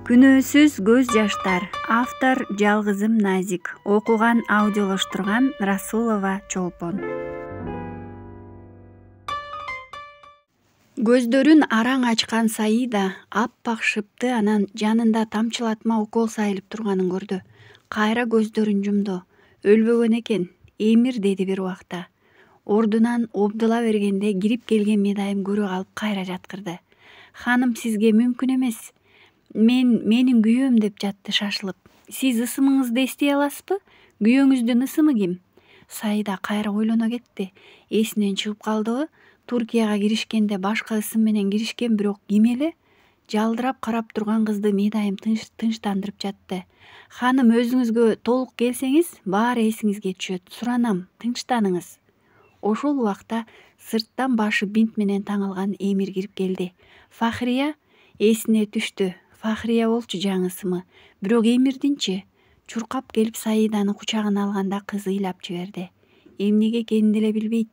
Күнөөсүз көз жаштар. Автор Жалгызым Назик. Окуган аудиолоштурган Расулова Чолпон. Көздөрүн араң ачкан Саида аппак шыпты анан жанында тамчылатма укол сайылып турганын көрдү. Кайра көздөрүн жумду. Өлбөгөн экен. Эмир деди бир убакта. Ордунан обдула бергенде кирип келген медайым көрө калып кайра жаткырды. Ханым, сизге мүмкүн эмес. Менин күйөөм деп жатты шашылып. Сиз ысымыңызды эстей аласызбы? Күйөөңүздүн ысымы ким? Саида кайра ойлоно кетти. Эсинен чыгып калдыбы? Туркияга киришкенде башка ысым менен киришкен, бирок ким эле? Жалдырап карап турган кызды медайым тынчтандырып жатты. Ханым, өзүңүзгө толук келсеңиз, баары эсиңизге түшөт. Суранам, тынчтаныңыз. Ошол убакта сырттан башы бинт менен таңылган Эмир кирип келди. Фахрия эсине түштү. Фахрия болчу жаңы ысымы. Бирок Эмирдинчи? Чуркап келип Саиданы кучагына алганда кыз ыйлап жиберди. Эмнеге экенин деле билбейт.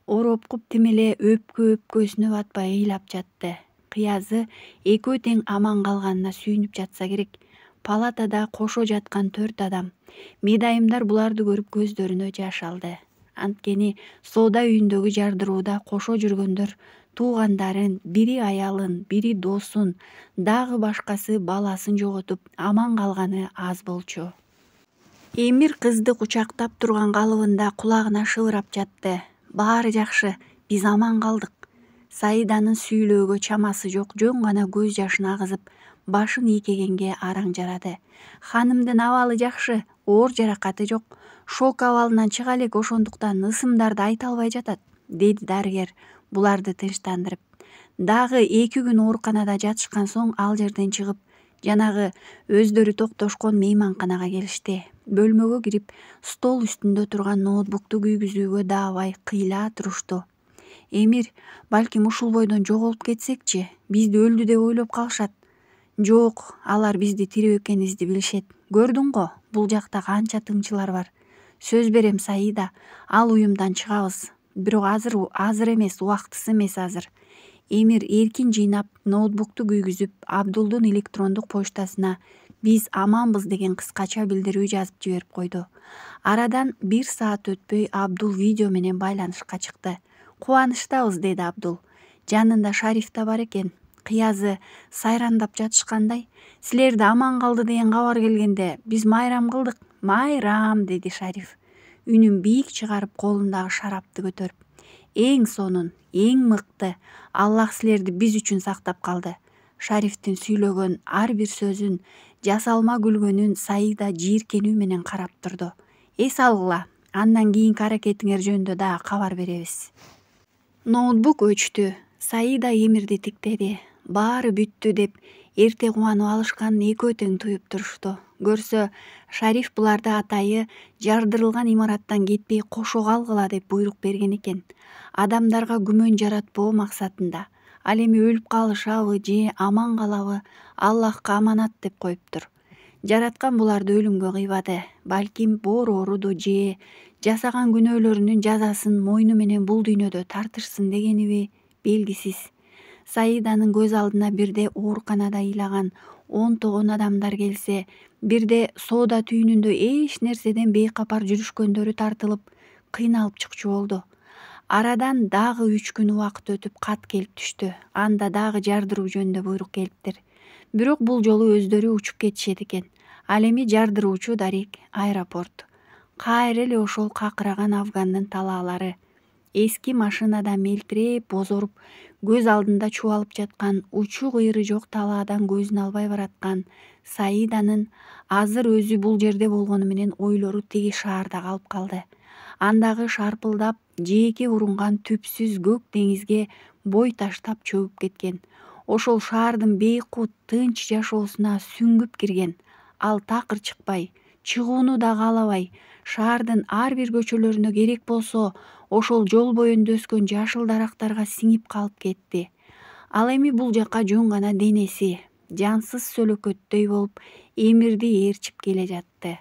Ороопкуп тим эле өпкөсүнө батпай ыйлап жатты. Кыязы экөө тең аман калганына сүйүнүп жатса керек. Палатада кошо жаткан 4 адам. Медайымдар буларды көрүп көздөрүнө жаш алды. Анткени соода үйүндөгү жардырууда кошо жүргөндөр туугандарын, бири аялын, бири досун, дагы башкасы баласын жоготуп аман калганы аз болчу. Эмир кызды кучактап турган калыбында кулагына шыбырап жатты. Баары жакшы, биз аман калдык. Саиданын сүйлөөгө чамасы жок, жөн гана көз жашын агызып, башын ийкегенге араң жарады. Ханымдын абалы жакшы, оор жаракаты жок. Шок абалынан чыга элек, ошондуктан ысымдарды айта албай жатат, деди дарыгер буларды тынчтандырып. Дагы 2 күн ооруканада жатышкан соң ал жерден чыгып, жанагы өздөрү токтошкон мейманканага келишти. Бөлмөгө кирип, стол үстүндө турган ноутбукту күйгүзүүгө даабай кыйла турушту. Эмир, балким ушул бойдон жоголуп кетсекчи, бизди өлдү деп ойлоп калышат. Жок, алар бизди тирүү экенибизди билишет. Көрдүң го, бул жакта канча тыңчылар бар. Сөз берем, Саида, ал уюмдан чыгабыз. Бирок азыр эмес, убактысы эмес азыр. Эмир эркин жыйнап, ноутбукту күйгүзүп, Абдулдун электрондук почтасына биз аманбыз деген кыскача билдирүү жазып жиберип койду. Арадан 1 саат өтпөй Абдул видео менен байланышка чыкты. Кубанычтабыз, деди Абдул. Жанында Шариф да бар экен. Кыязы сайрандап жатышкандай. Силерди аман калды деген кабар келгенде биз майрам кылдык. Майрам, деди Шариф. Үнүн бийик чыгарып, колундагы шарапты көтөрүп. Эң сонун, эң мыкты. Аллах силерди биз үчүн сактап калды. Шарифтин сүйлөгөн ар бир сөзүн, жасалма күлгөнүн Саида жийиркенүү менен карап турду. Эс алгыла, андан кийинки аракетиңер жөнүндө дагы кабар беребиз. Ноутбук өчтү. Саида Эмирди тиктеди. Баары бүттү деп эрте кубанып алышканын экөө тең туюп турушту. Көрсө, Шариф буларды атайы жардырылган имараттан кетпей кошо калгыла деп буйрук берген экен. Адамдарга күмөн жаратпоо максатында. Ал эми өлүп калышабы же аман калабы, Аллахка аманат деп коюптур. Жараткан буларды өлүмгө кыйбады. Балким боор ооруду же жасаган күнөөлөрүнүн жазасын мойну менен бул дүйнөдө тартышсын дегениби белгисиз. Саиданын көз алдына бирде ооруканада ыйлаган 10 адамдар келсе, бирде соода түйүнүндө эч нерседен бейкапар жүрүшкөндөрү тартылып, кыйналып чыкчу болду. Арадан дагы 3 күн убакыт өтүп кат келип түштү. Анда дагы жардыруу жөнүндө буйрук келиптир. Бирок бул жолу өздөрү учуп кетишет экен. Ал эми жардыруучу дарек аэропорт. Кайра эле ошол какыраган Афгандын талаалары. Эски машинада мелтиреп, бозоруп, көз алдында чубалып жаткан, учу кыйры жок талаадан көзүн албай бараткан Саиданын азыр өзү бул жерде болгону менен ойлору тиги шаарда калып калды. Андагы шарпылдап, жээкке урунган түпсүз көк деңизге бой таштап чөгүп кеткен. Ошол шаардын бейкут, тынч жашоосуна сүңгүп кирген. Ал такыр чыкпай, чыгууну да каалабай, шаардын ар бир көчөлөрүнө керек болсо, ошол жол боюнда өскөн жашыл дарактарга сиңип калып кетти. Ал эми бул жака жөн гана денеси, жансыз сөлөкөттөй болуп, Эмирди ээрчип келе жатты.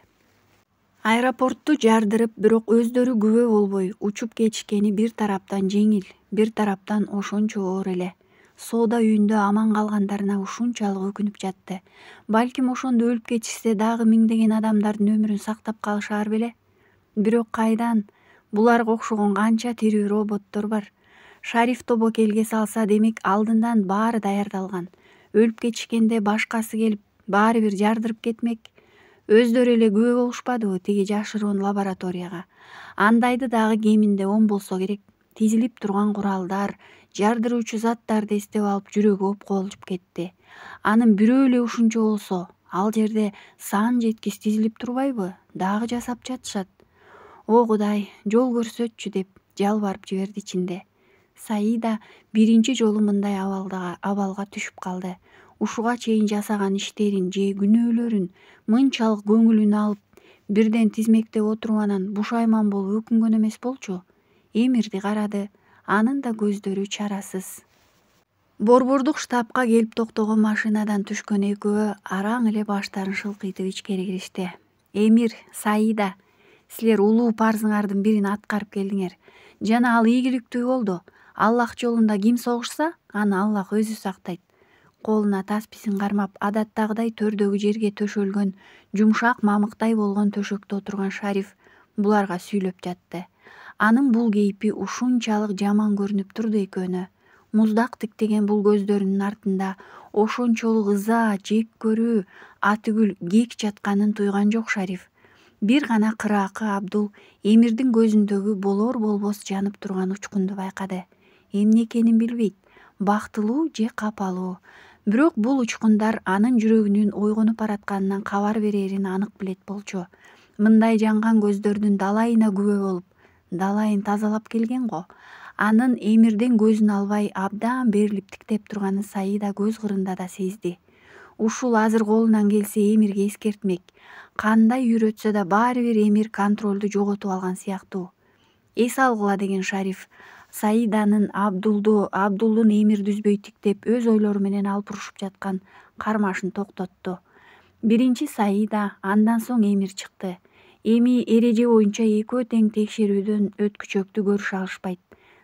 Аэропортту жардырып, бирок өздөрү күбө болбой учуп кетишкени бир тараптан жеңил, бир тараптан ошончо оор эле. соода үйүндө аман калгандарына ушунчалык өкүнүп жатты. Балким ошондо өлүп кетишсе дагы миңдеген адамдардын өмүрүн сактап калышаар беле. Бирок кайдан? Буларга окшогон канча тирүү роботтор бар. Шариф тобо келге салса, демек алдындан баары даярдалган. Өлүп кетишкенде башкасы келип баары бир жардырып кетмек. Өздөрү эле күбө болушпадыбы тиги жашыруун лабораторияга? Андайды дагы кеминде 10 болсо керек. Тизилип турган куралдар, жардыруучу заттарды эстеп алып жүрөгү опколжуп кетти. Анын бирөө эле ушунча болсо, ал жерде сан жеткис тизилип турбайбы? Дагы жасап жатышат. О Кудай, жол көрсөтчү деп жалбарып жиберди ичинде. Саида биринчи жолу мындай абалга түшүп калды. Ушуга чейин жасаган иштерин же күнөөлөрүн мынчалык көңүлүнө алып, бирден тизмектеп отуруп анан бушайман болуп өкүнгөн эмес болчу. Эмирди карады, анын да көздөрү чарасыз. Борбордук штабка келип токтогон машинадан түшкөн экөө араң эле баштарын шылкыйтып ичкери киришти. Эмир, Саида, силер улуу парзыңардын бирин аткарып келдиңер. Жана ал ийгиликтүү болду. Аллах жолунда ким согушса, аны Аллах өзү сактайт. Колуна тасписин кармап, адаттагыдай төрдөгү жерге төшөлгөн жумшак мамыктай болгон төшөктө отурган Шариф буларга сүйлөп жатты. Анын бул кейпи ушунчалык жаман көрүнүп турду экөөнө. Муздак тиктеген бул көздөрүнүн артында ошончолук ыза, жек көрүү, атүгүл кек жатканын туйган жок Шариф. Бир гана кыраакы Абдул Эмирдин көзүндөгү болор болбос жанып турган учкунду байкады. Эмне экенин билбейт, бактылуу же капалуу. Бирок бул учкундар анын жүрөгүнүн ойгонуп баратканынан кабар берерин анык билет болчу. Мындай жанган көздөрдүн далайына күбө болуп, далайын тазалап келген го. Анын Эмирден көзүн албай абдан берилип тиктеп турганын Саида көз кырында да сезди. Ушул азыр колунан келсе Эмирге эскертмек. Кандай үйрөтсө да баары бир Эмир контролду жоготуп алган сыяктуу. Эс алгыла деген Шариф Саиданын Абдулдун Эмирди үзбөй тиктеп өз ойлору менен алпурушуп жаткан кармашын токтотту. Биринчи Саида, андан соң Эмир чыкты. Эми эреже боюнча экөө тең текшерүүдөн өткүчөктү көрүшө алышпайт.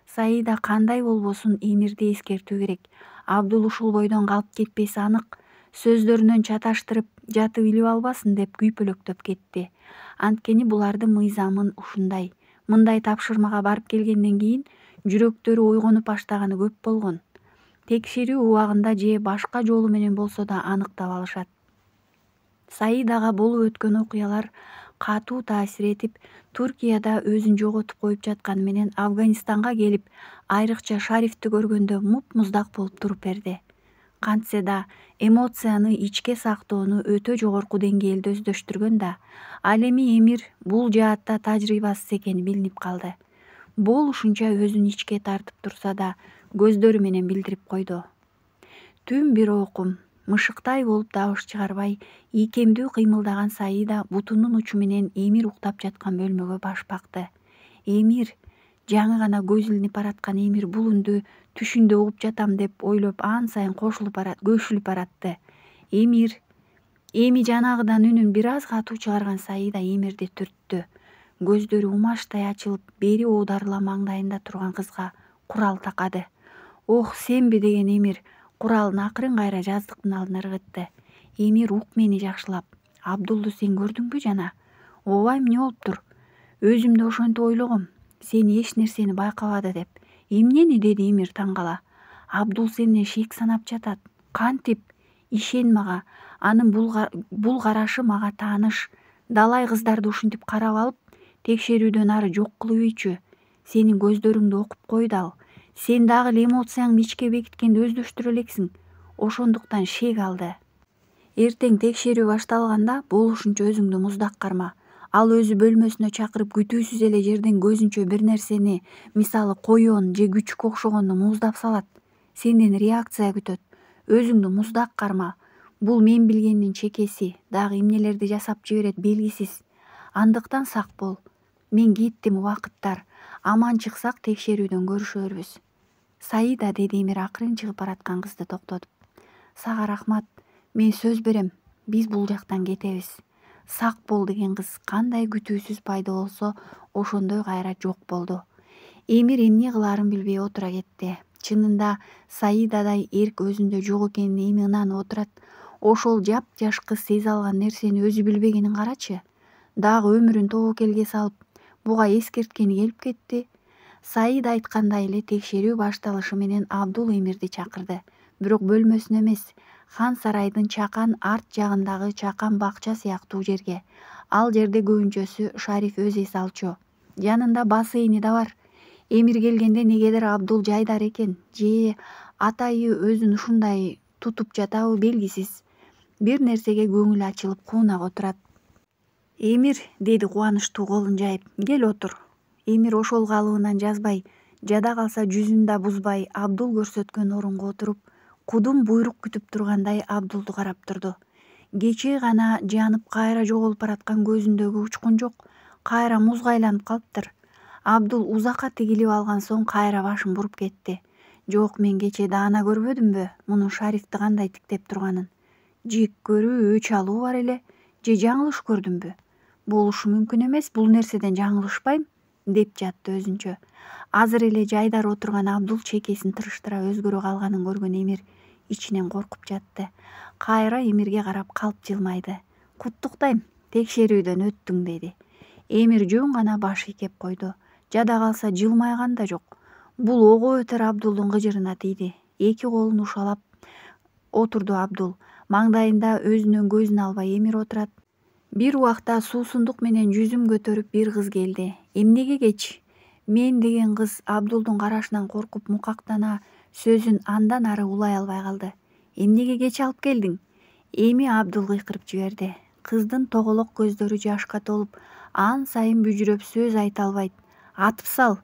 Саида кандай болбосун Эмирди эскертүү керек. Абдул ушул бойдон калып кетпеси анык. Сөздөрүнөн чаташтырып, жатып илип албасын деп күйпөлөктөп кетти. Анткени булардын мыйзамын ушундай. Мындай тапшырмага барып келгенден кийин жүрөктөрү ойгонуп баштаганы көп болгон. Текшерүү убагында же башка жолу менен болсо да аныктап алышат. Саидага болуп өткөн окуялар катуу таасир этип, Туркияда өзүн жоготуп коюп жатканы менен Афганистанга келип, айрыкча Шарифти көргөндө муп-муздак болуп туруп берди. Кантсе да эмоцияны ичке сактоону өтө жогорку деңгээлде өздөштүргөн да, ал эми Эмир бул жаатта тажрыйбасыз экени билинип калды. Болушунча өзүн ичке тартып турса да, көздөрү менен билдирип койду. Түн бир окум, мышыктай болуп добуш чыгарбай, ийкемдүү кыймылдаган Саида бутунун учу менен Эмир уктап жаткан бөлмөгө баш пакты. Эмир, жаңы гана көз илинип бараткан Эмир бул үндү түшүндө угуп жатам деп ойлоп ан сайын көшүлүп баратты. Эми жанагыдан үнүн бир аз катуу чыгарган Саида Эмирди түрттү. Көздөрү умаштай ачылып, бери оодарыла маңдайында турган кызга курал такады. Ох, сенби деген Эмир куралын акырын кайра жаздыктын алдына ыргытты. Эмир ук мени жакшылап. Абдулду сен көрдүңбү жана? Ооба, эмне болуптур? Өзүм да ошентип ойлогом. Сени эч нерсени байкабады деп. Эмнени, деди Эмир таң кала. Абдул сенден шек санап жатат. Кантип? Ишен мага. Анын бул карашы мага тааныш. Далай кыздарды ушинтип карап алып, текшерүүдөн ары жок кылып ийчү. Сенин көздөрүңдү окуп койду ал. Сен дагы эле эмоцияңды ичке бекиткенди өздөштүрө элексиң. Ошондуктан шек алды. Эртең текшерүү башталганда болушунча өзүңдү муздак карма. Ал өзү бөлмөсүнө чакырып күтүүсүз эле жерден көзүнчө бир нерсени, мисалы коён же күчүккө окшогонду муздап салат. Сенден реакция күтөт. Өзүңдү муздак карма. Бул мен билгендин чекеси, дагы эмнелерди жасап жиберет белгисиз. Андыктан сак бол. Мен кеттим, убакыттар. Аман чыксак текшерүүдөн көрүшөрбүз. Саида, деди Эмир акырын чыгып бараткан кызды токтотуп. Сага рахмат. Мен сөз берем, биз бул жактан кетебиз. Сак бол деген кыз кандай күтүүсүз пайда болсо, ошондой кайра жок болду. Эмир эмне кылаарын билбей отура кетти. Чынында Саидадай эрк өзүндө жок экенин эми ынанып отурат. Ошол жап-жаш кыз сезе алган нерсени өзү билбегенин карачы. Дагы өмүрүн тобокелге салып, буга эскерткени келип кетти. Саида айткандай эле текшерүү башталышы менен Абдул Эмирди чакырды. Бирок бөлмөсүнө эмес, хан сарайдын чакан арт жагындагы чакан бакча сыяктуу жерге. Ал жерде көбүнчөсү Шариф өз эс алчу. Жанында бассейни да бар. Эмир келгенде негедир Абдул жайдар экен, же атайы өзүн ушундай тутуп жатабы белгисиз. Бир нерсеге көңүлү ачылып куунак отурат. «Эмир», деди кубанычтуу колун жайып, «кел отур». Эмир ошол калыбынан жазбай, жада калса жүзүн да бузбай Абдул көрсөткөн орунга отуруп, кудум буйрук күтүп тургандай Абдулду карап турду. Кечээ гана жанып кайра жоголуп бараткан көзүндөгү учкун жок, кайра музга айланып калыптыр. Абдул узакка тигилип алган соң кайра башын буруп кетти. Жок, мен кечээ даана көрбөдүмбү мунун Шарифти кандай тиктеп турганын? Жек көрүү, өч алуу бар эле, же жаңылыш көрдүмбү? Болушу мүмкүн эмес, бул нерседен жаңылышпайм, деп жатты өзүнчө. Азыр эле жайдар отурган Абдул чекесин тырыштыра өзгөрө калганын көргөн Эмир ичинен коркуп жатты. Кайра Эмирге карап калп жылмайды. «Куттуктайм, текшерүүдөн өттүң», деди. Эмир жөн гана баш ийкеп койду. Жада калса жылмайган да жок. Бул ого өтөр Абдулдун кыжырына тийди. Эки колун ушалап отурду Абдул. Маңдайында өзүнөн көзүн албай Эмир отурат. Бир убакта суусундук менен жүзүм көтөрүп бир кыз келди. «Эмнеге кеч?» «Мен» деген кыз Абдулдун карашынан коркуп мукактана сөзүн андан ары улай албай калды. «Эмнеге кеч алып келдиң?» Эми Абдул кыйкырып жиберди. Кыздын тоголок көздөрү жашка толуп, ан сайын бүжүрөп сөз айта албайт. «Атып сал!»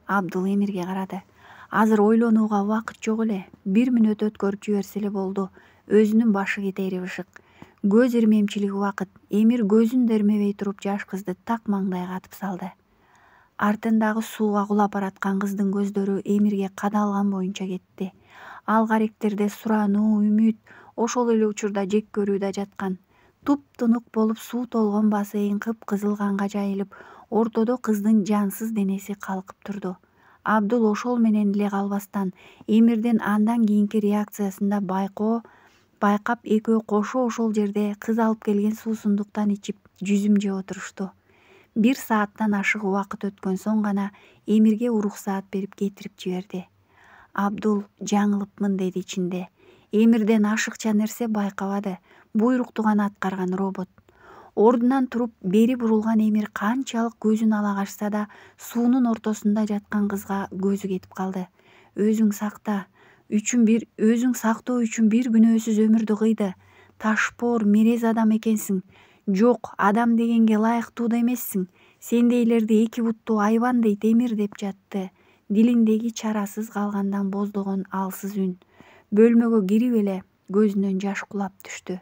Абдул Эмирге карады. Азыр ойлонууга убакыт жок эле. 1 мүнөт өткөрүп жиберсе эле болду. Өзүнүн башы кетери бышык. Көз ирмемчилиги убакыт. Эмир көзүн дермебей туруп жаш кызды так маңдайга атып салды. Артындагы сууга кулап бараткан кыздын көздөрү Эмирге кадалган боюнча кетти. Ал каректерде сурануу, үмүт, ошол эле учурда жек көрүү да жаткан. Туп-тунук болуп суу толгон бассейн кыпкызыл канга жайылып, ортодо кыздын жансыз денеси калкып турду. Абдул ошол менен эле калбастан Эмирдин андан кийинки реакциясында байкап экөө кошо ошол жерде кыз алып келген суусундуктан ичип жүзүм жеп отурушту. 1 сааттан ашык убакыт өткөн соң гана Эмирге уруксаат берип кетирип жиберди. Абдул жаңылыпмын деди ичинде. Эмирден ашыкча нерсе байкабады. Буйрукту гана аткарган робот. Ордунан туруп бери бурулган Эмир канчалык көзүн ала качса да суунун ортосунда жаткан кызга көзү кетип калды. Өзүң сактоо үчүн бир күнөөсүз өмүрдү кыйды. Ташпоор, мерез адам экенсиң. Жок, адам дегенге ылайыктуу да эмессиң. Сендейлерди 2 буттуу айбан дейт Эмир, деп жатты. Дилиндеги чарасыз калгандан боздогон алсыз үн. Бөлмөгө кирип эле көзүнөн жаш кулап түштү.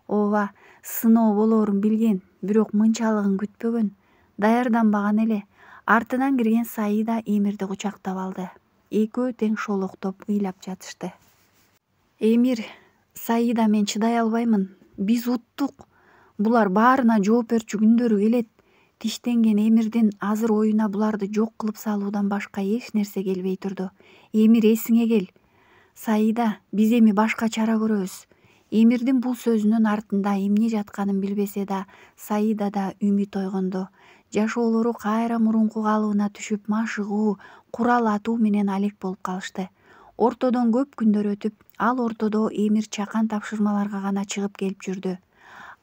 Ооба, сыноо болоорун билген, бирок мынчалыгын күтпөгөн. Даярданбаган эле. Артынан кирген Саида Эмирди кучактап алды. Экөө тең шолоктоп ыйлап жатышты. «Эмир, Саида, мен чыдай албаймын. Биз уттук. Булар баарына жооп берчү күндөрү келет». Тиштенген Эмирдин азыр оюна буларды жок кылып салуудан башка эч нерсе келбей турду. «Эмир, эсиңе кел». «Саида, биз эми башка чара көрөбүз». Эмирдин бул сөзүнүн артында эмне жатканын билбесе да, Саидада үмүт ойгонду. Жашоолору кайра мурунку калыбына түшүп, машыгуу, курал атуу менен алек болуп калышты. Ортодон көп күндөр өтүп, ал ортодо Эмир чакан тапшырмаларга гана чыгып келип жүрдү.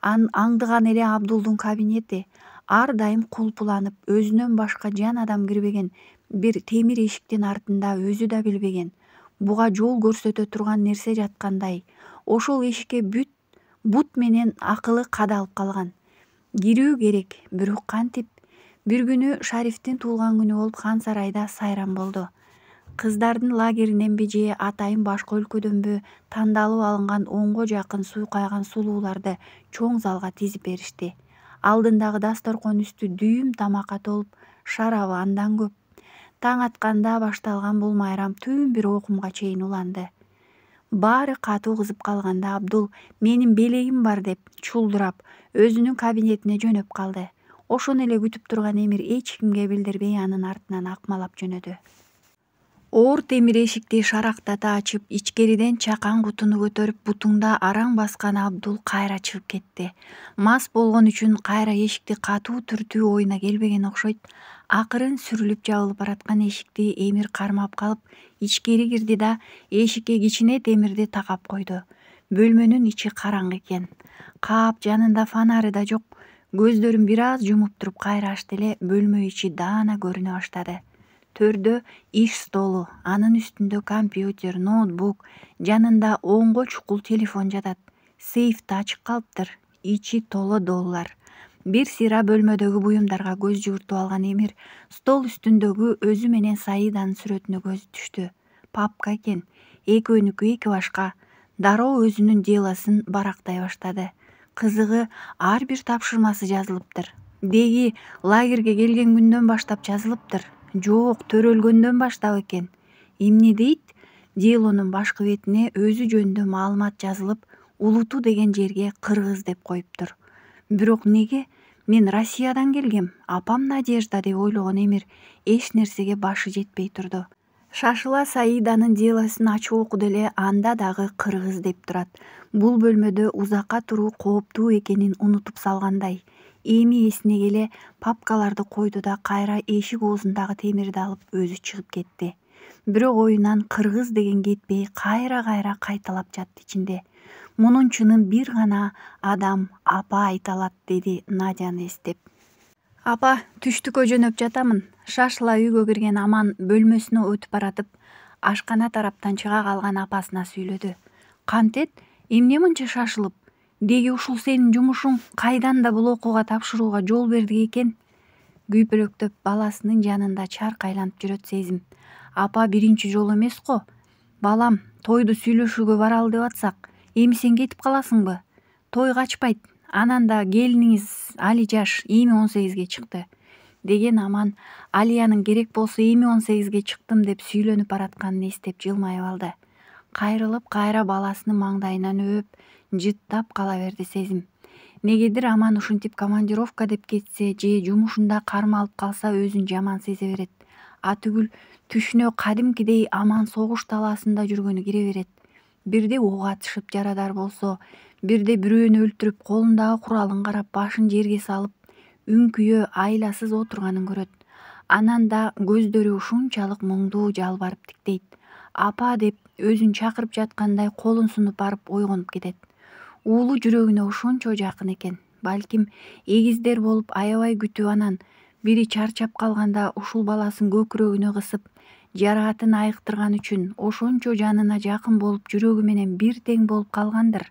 Аңдыган эле Абдулдун кабинети ар дайым кулпуланып, өзүнөн башка жан адам кирбеген бир темир эшиктин артында өзү да билбеген, буга жол көрсөтө турган нерсе жаткандай. Ошол эшикке бут менен акылы кадалып калган. Кирүү керек, бирок кантип? Бир күнү Шарифтин туулган күнү болуп хан сарайда сайран болду. Кыздардын лагериненби же атайын башка өлкөдөнбү тандалып алынган 10го жакын суйкайган сулууларды чоң залга тизип беришти. Алдындагы дасторкон үстү дүйүм тамакка толуп, шарабы андан көп. Таң атканда башталган бул майрам түн бир окумга чейин уланды. Баары катуу кызып калганда Абдул «менин белегим бар» деп чулдурап, өзүнүн кабинетине жөнөп калды. Ошону эле күтүп турган Эмир эч кимге билдирбей анын артынан акмалап жөнөдү. Оор темир эшикти шарактата ачып, ичкериден чакан кутуну көтөрүп, бутуңда араң баскан Абдул кайра чыгып кетти. Мас болгон үчүн кайра эшикти катуу түртүү оюна келбеген окшойт. Акырын сүрүлүп жабылып бараткан эшикти Эмир кармап калып, ичкери кирди да эшикке кичине темирди такап койду. Бөлмөнүн ичи караңгы экен. Каап жанында фонары да жок. Көздөрүн бир аз жумуп туруп кайра ачты эле бөлмө ичи даана көрүнө баштады. Төрдө иш столу, анын үстүндө компьютер, ноутбук, жанында оңго чукул телефон жатат. Сейфти ачык калыптыр, ичи толо доллар. Бир сыйра бөлмөдөгү буюмдарга көз жүгүртүп алган Эмир стол үстүндөгү өзү менен Саиданын сүрөтүнө көзү түштү. Папка экен, экөөнүкү эки башка. Дароо өзүнүн делосун барактай баштады. Кызыгы, ар бир тапшырмасы жазылыптыр. Деги лагерге келген күндөн баштап жазылыптыр. Жок, төрөлгөндөн баштап экен. Эмне дейт? Делонун башкы бетине өзү жөнүндө маалымат жазылып, Улуту деген жерге кыргыз деп коюптур. Бирок неге? Мен Россиядан келгем, апам Надежда деп ойлогон Эмир эч нерсеге башы жетпей турду. Шашыла Саиданын делосун ачып окуду эле, анда дагы кыргыз деп турат. Бул бөлмөдө узакка туруу кооптуу экенин унутуп салгандай. Эми эсине келе папкаларды койду да кайра эшик оозундагы темирди алып өзү чыгып кетти. Бирок оюнан кыргыз деген кетпей кайра кайталап жатты ичинде. Мунун чынын бир гана адам апа айта алат, деди Надяны эстеп. Апа, түштүккө жөнөп жатамын. Шашыла үйгө кирген Аман бөлмөсүнө өтүп баратып, ашкана тараптан чыга калган апасына сүйлөдү. Кантет, эмне мынча шашылып? Деги ушул сенин жумушуң, кайдан да бул окууга тапшырууга жол бердик экен? Күйпөлөктөп баласынын жанында чаркайланып жүрөт Сезим. Апа, биринчи жолу эмес го. Балам, тойду сүйлөшүүгө баралы деп атсак, эми сен кетип каласыңбы? Той качпайт, анан да келиниңиз али жаш, эми 18-ге чыкты, деген Аман Алиянын керек болсо эми 18-ге чыктым деп сүйлөнүп баратканын эстеп жылмайып алды. Кайрылып кайра баласынын маңдайынан өп, жыттап кала берди Сезим. Негедир Аман ушинтип командировка деп кетсе же жумушунда кармалып калса өзүн жаман сезе берет. Атүгүл түшүнө кадимкидей Аман согуш талаасында жүргөнү кире берет. Бирде ок атышып жарадар болсо, бирде бирөөнү өлтүрүп колундагы куралын карап башын жерге салып, үңкүйө айласыз отурганын көрөт. Анан да көздөрү ушунчалык муңдуу жалбарып тиктейт. Апа деп өзүн чакырып жаткандай колун сунуп барып ойгонуп кетет. Уулу жүрөгүнө ошончо жакын экен. Балким эгиздер болуп аябай күтүп, анан бири чарчап калганда ушул баласын көкүрөгүнө кысып, жараатын айыктырган үчүн ошончо жанына жакын болуп жүрөгү менен бир тең болуп калгандыр.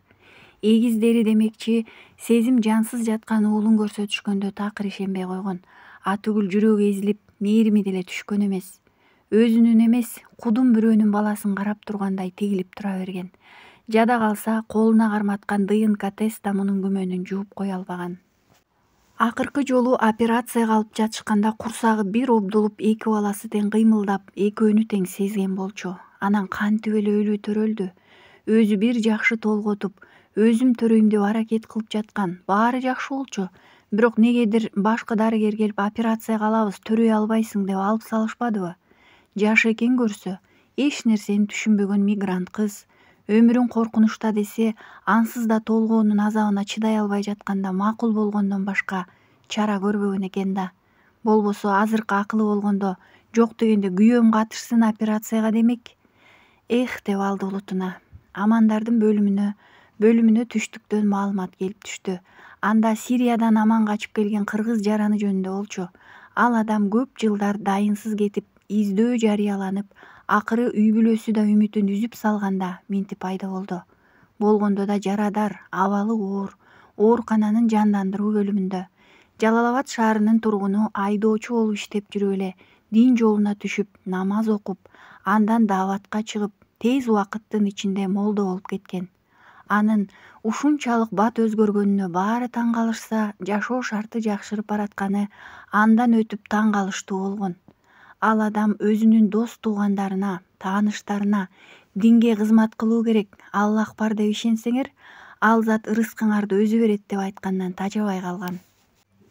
Эгиздери демекчи, Сезим жансыз жаткан уулун көрсөтүшкөндө такыр ишенбей койгон. Атүгүл жүрөгү эзилип, мээрими деле түшкөн эмес. Өзүнүн эмес, кудум бирөөнүн баласын карап тургандай тигилип тура берген. Жада калса, колуна карматкан ДНК тест да мунун күмөнүн жууп кое албаган. Акыркы жолу операцияга алып жатышканда курсагы бир обдулуп, эки баласы тең кыймылдап, экөөнү тең сезген болчу. Анан кантип эле өлүү төрөлдү. Өзү бир жакшы толготуп, өзүм төрөйм деп аракет кылып жаткан, баары жакшы болчу. Бирок негедир башкы дарыгер келип операцияга алабыз, төрөй албайсың деп алып салышпадыбы? Жаш экен көрсө, эч нерсени түшүнбөгөн мигрант кыз, өмүрүн коркунучта десе, ансыз да толгоонун азабына чыдай албай жатканда макул болгондон башка чара көрбөгөн экен да. Болбосо азыркы акылы болгондо, жок дегенде күйөөм катышсын операцияга демек. Эх, деп алды улутуна. Амандардын бөлүмүнө түштүктөн маалымат келип түштү. Анда Сириядан аман качып келген кыргыз жараны жөнүндө болчу. Ал адам көп жылдар дайынсыз кетип, издөө жарыяланып, акыры үй бүлөсү да үмүтүн үзүп салганда минтип пайда болду. Болгондо да жарадар, абалы оор, оорукананын жандандыруу бөлүмүндө. Жалал Абад шаарынын тургуну айдоочу болуп иштеп жүрүп эле дин жолуна түшүп, намаз окуп, андан дааватка чыгып, тез убакыттын ичинде молдо болуп кеткен. Анын ушунчалык бат өзгөргөнүнө баары таң калышса, жашоо шарты жакшырып баратканы андан өтүп таң калыштуу болгон. Ал адам өзүнүн дос туугандарына, тааныштарына динге кызмат кылуу керек, Аллах бар деп ишенсеңер, ал зат ырыскыңарды өзү берет деп айткандан тажабай калган.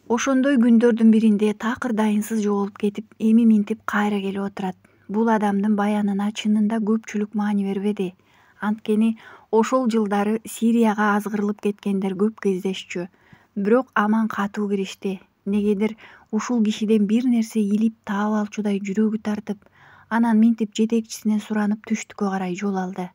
Ошондой күндөрдүн биринде такыр дайынсыз жоголуп кетип, эми минтип кайра келип отурат. Бул адамдын баянына чынында көпчүлүк маани бербеди. Анткени ошол жылдары Сирияга азгырылып кеткендер көп кездешчү. Бирок аман катуу киришти. Негедир ушул кишиден бир нерсе илип таап алчудай жүрөгү тартып, анан минтип жетекчисинен суранып түштүккө карай жол алды.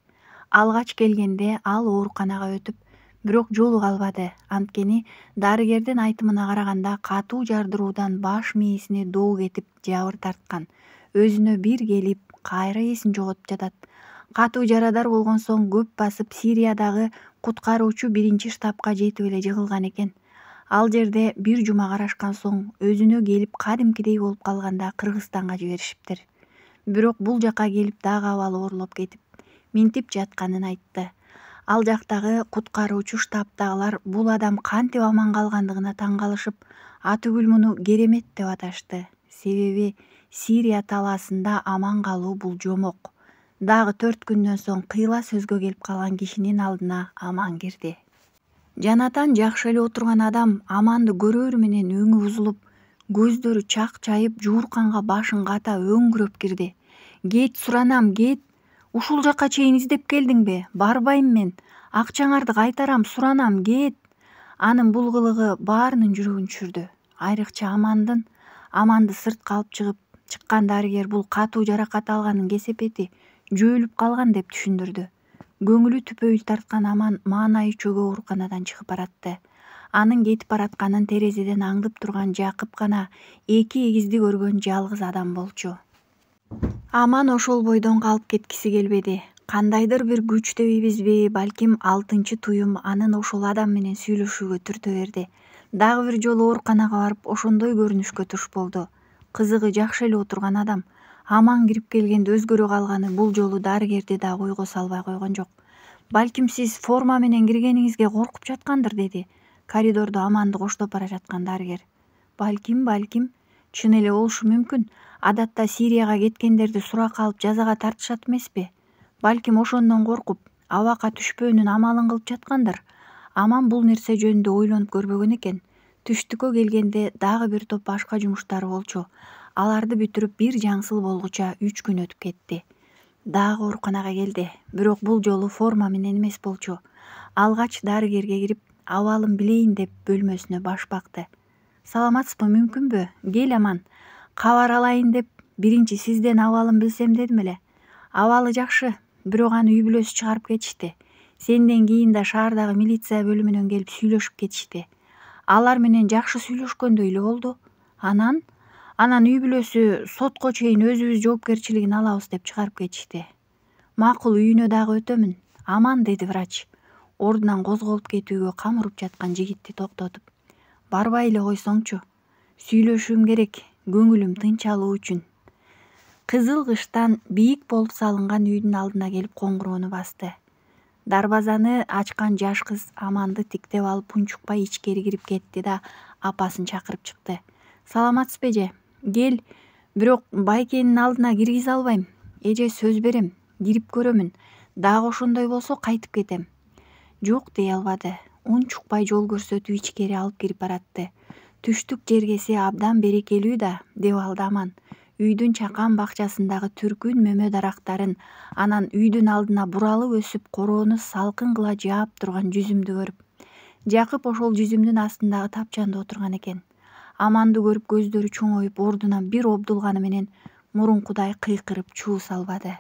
Алгач келгенде ал ооруканага өтүп, бирок жолуга албады. Анткени дарыгердин айтымына караганда катуу жардыруудан баш мээсине доо кетип жабыр тарткан. Өзүнө бир келип, кайра эсин жоготуп жатат. Катуу жарадар болгон соң көп басып Сириядагы куткаруучу 1-штабка жетип эле жыгылган экен. Ал жерде бир жума карашкан соң өзүнө келип кадимкидей болуп калганда Кыргызстанга жиберишиптир. Бирок бул жака келип дагы абалы оорлоп кетип, минтип жатканын айтты. Ал жактагы куткаруучу штабтагылар бул адам кантип аман калгандыгына таң калышып, атүгүл муну керемет деп аташты. Себеби Сирия талаасында аман калуу бул жомок. Дагы 4 күндөн соң кыйла сөзгө келип калган кишинин алдына аман кирди. Жанатан жакшы эле отурган адам аманды көрөрү менен өңү бузулуп, көздөрү чакчайып, жуурканга башын ката өңгүрөп кирди. Кет, суранам, кет. Ушул жака чейин издеп келдиңби? Барбайм мен. Акчаңарды кайтарам, суранам, кет. Анын бул кылыгы баарынын жүрөгүн түшүрдү. Айрыкча Аманды сыртка алып чыккан дарыгер бул катуу жаракат алганын кесепети жөөлүп калган деп түшүндүрдү. Көңүлү түпөйүл тарткан Аман маанайы чөгө ооруканадан чыгып баратты. Анын кетип баратканын терезеден аңдып турган Жакып гана 2 эгизди көргөн жалгыз адам болчу. Аман ошол бойдон калып кеткиси келбеди. Кандайдыр бир күч дебейбизби, балким 6-чы туюм анын ошол адам менен сүйлөшүүгө түртө берди. Дагы бир жолу ооруканага барып ошондой көрүнүшкө туш болду. Кызыгы жакшы эле отурган адам Аман кирип келгенде өзгөрө калганы бул жолу дарыгерди да ойго салбай койгон жок. Балким сиз форма менен киргениңизге коркуп жаткандыр, деди коридордо Аманды коштоп бара жаткан дарыгер. Балким, чын эле болушу мүмкүн. Адатта Сирияга кеткендерди суракка алып жазага тартышат эмеспи? Балким ошондон коркуп, абакка түшпөөнүн амалын кылып жаткандыр. Аман бул нерсе жөнүндө ойлонуп көрбөгөн экен. Түштүккө келгенде дагы бир топ башка жумуштары болчу. Аларды бүтүрүп бир жаңсыл болгуча 3 күн өтүп кетти. Дагы ооруканага келди, бирок бул жолу форма менен эмес болчу. Алгач дарыгерге кирип, абалын билейин деп бөлмөсүнө баш бакты. Саламатсызбы, мүмкүнбү? Кел Аман. Кабар алайын деп биринчи сизден абалын билсем дедим эле. Абалы жакшы, бирок аны үй бүлөсү чыгарып кетишти. Сенден кийин да шаардагы милиция бөлүмүнөн келип сүйлөшүп кетишти. Алар менен жакшы сүйлөшкөндөй эле болду. Анан үй бүлөсү сотко чейин өзүбүз жоопкерчилигин алабыз деп чыгарып кетишти. Макул, үйүнө дагы өтөмүн. Аман, деди врач, ордунан козголуп кетүүгө камырып жаткан жигитти токтотуп. Барбай эле койсоңчу. Сүйлөшүүм керек, көңүлүм тынч алуу үчүн. Кызыл кыштан бийик болуп салынган үйдүн алдына келип коңгуроону басты. Дарбазаны ачкан жаш кыз Аманды тиктеп алып унчукпай ичкери кирип кетти да апасын чакырып чыкты. Саламатсызбы эже? Кел, бирок байкенин алдына киргизе албайм. Эже, сөз берем, кирип көрөмүн. Дагы ошондой болсо кайтып кетем. Жок, дей албады. Унчукпай жол көрсөтүп ичкери алып кирип баратты. Түштүк жергеси абдан берекелүү да, деп алды Аман. Үйдүн чакан бакчасындагы түркүн мөмө дарактарын, анан үйдүн алдына буралып өсүп короону салкын кыла жаап турган жүзүмдү көрүп. Жакып ошол жүзүмдүн астындагы тапчанда отурган экен. Аманды көрүп көздөрү чоңоюп, ордунан бир обдулганы менен мурункудай кыйкырып чуу салбады.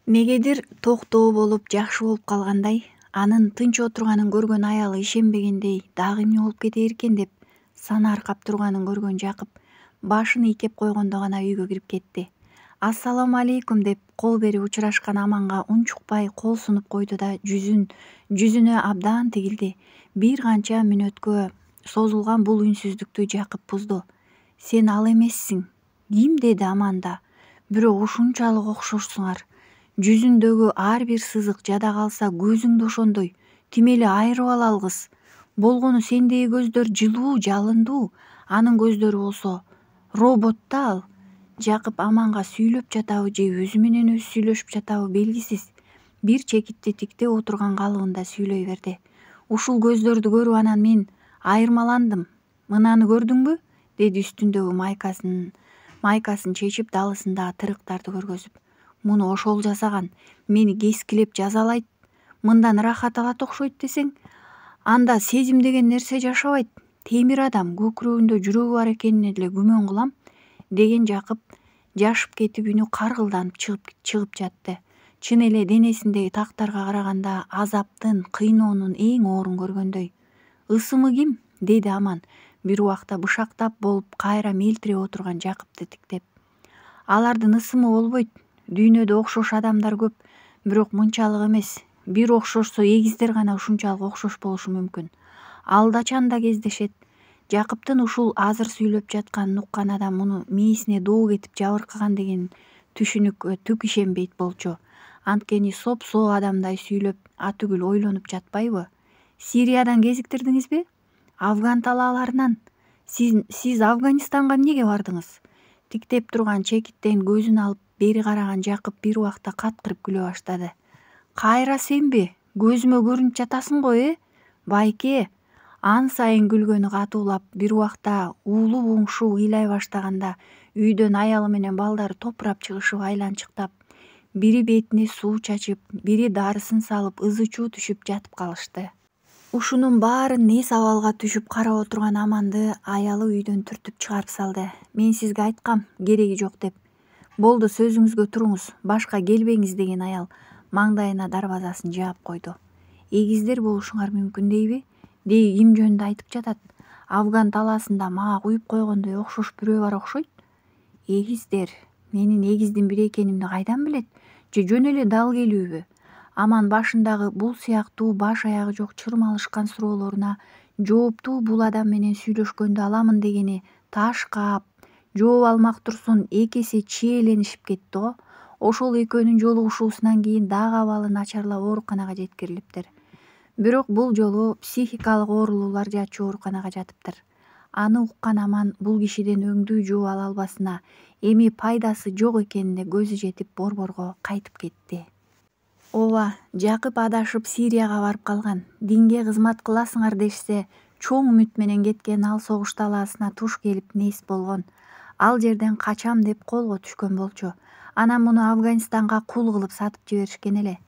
Негедир токтоо болуп, жакшы болуп калгандай, анын тынч отурганын көргөн аялы ишенбегендей, дагы эмне болуп кетер экен деп сана аркап турганын көргөн Жакып башын ийкеп койгондо гана үйгө кирип кетти. Ассаламу алейкум деп кол берип учурашкан Аманга унчукпай кол сунуп койду да жүзүнө абдан тигилди. Бир канча мүнөткө созулган бул үнсүздүктү Жакып бузду. Сен ал эмессиң. Ким? Деди Аманда. Бирок ушунчалык окшошсуңар. Жүзүндөгү ар бир сызык жада калса көзүң да ошондой. Тимели айырып ал алгыс. Болгону сендеги көздөр жылуу, жалындуу. Анын көздөрү болсо робот да ал. Жакып Аманга сүйлөп жатабы же өзү менен өзү сүйлөшүп жатабы белгисиз. Бир чекитти тиктеп отурган калыбында сүйлөй берди. Ушул көздөрдү көрүп анан мен айырмаландым. Мынаны көрдүңбү? Деди үстүндөгү майкасынын майкасын чечип далысындагы тырыктарды көргөзүп. Муну ошол жасаган, мени кескилеп жазалайт, мындан рахат алат окшойт десең, анда сезим деген нерсе жашабайт. Темир адам көкүрөгүндө жүрөгү бар экенине деле күмөн кылам, деген Жакып жашып кетип үнү каргылданып чыгып жатты. Чын эле денесиндеги тактарга караганда азаптын, кыйноонун эң оорун көргөндөй. Ысымы ким? Деди Аман, бир убакта бышактап болуп кайра мелтире отурган Жакыпты тиктеп. Алардын ысымы болбойт. Дүйнөдө окшош адамдар көп, бирок мынчалык эмес. Бир окшошсо эгиздер гана ушунчалык окшош болушу мүмкүн. Алдачан да кездешет. Жакыптын ушул азыр сүйлөп жатканын уккан адам муну мээсине доо кетип жабыркаган деген түшүнүккө түк ишенбейт болчу. Анткени соп-соо адамдай сүйлөп, атүгүл ойлонуп жатпайбы? Сириядан кезиктирдиңизби? Афган талааларынан. Сиз Афганистанга эмнеге бардыңыз? Тиктеп турган чекиттен көзүн алып бери караган Жакып бир убакта каткырып күлө баштады. Кайра сенби? Көзүмө көрүнүп жатасың го, байке? Ан сайын күлгөнү катуулап, бир убакта уулу буңшу ыйлай баштаганда үйдөн аялы менен балдары топурап чыгышып айланчыктап, бири бетине суу чачып, бири дарысын салып ызы-чуу түшүп жатып калышты. Ушунун баарын эс абалга түшүп карап отурган Аманды аялы үйдөн түртүп чыгарып салды. Мен сизге айткам, кереги жок деп. Болду, сөзүңүзгө туруңуз, башка келбеңиз деген аял маңдайына дарбазасын жаап койду. Эгиздер болушуңар мүмкүн дейби? Дей ким жөнүндө айтып жатат? Афган талаасында мага куюп койгондой окшош бирөө бар окшойт. Эгиздер? Менин эгиздин бири экенимди кайдан билет? Же жөн эле дал келүүбү? Аман башындагы бул сыяктуу баш аягы жок чырмалышкан суроолоруна жоопту бул адам менен сүйлөшкөндө аламын дегени таш каап, жооп алмак турсун эки эсе чиеленишип кетти го. Ошол экөөнүн жолугушуусунан кийин дагы абалы начарлап ооруканага жеткирилиптир. Бирок бул жолу психикалык оорулуулар жатчу ооруканага жатыптыр. Аны уккан Аман бул кишиден өңдүү жооп ала албасына, эми пайдасы жок экенине көзү жетип борборго кайтып кетти. Ооба, Жакып адашып Сирияга барып калган. Динге кызмат кыласыңар дешсе, чоң үмүт менен кеткен ал согуш талаасына туш келип нес болгон. Ал жерден качам деп колго түшкөн болчу. Анан муну Афганистанга кул кылып сатып жиберишкен эле.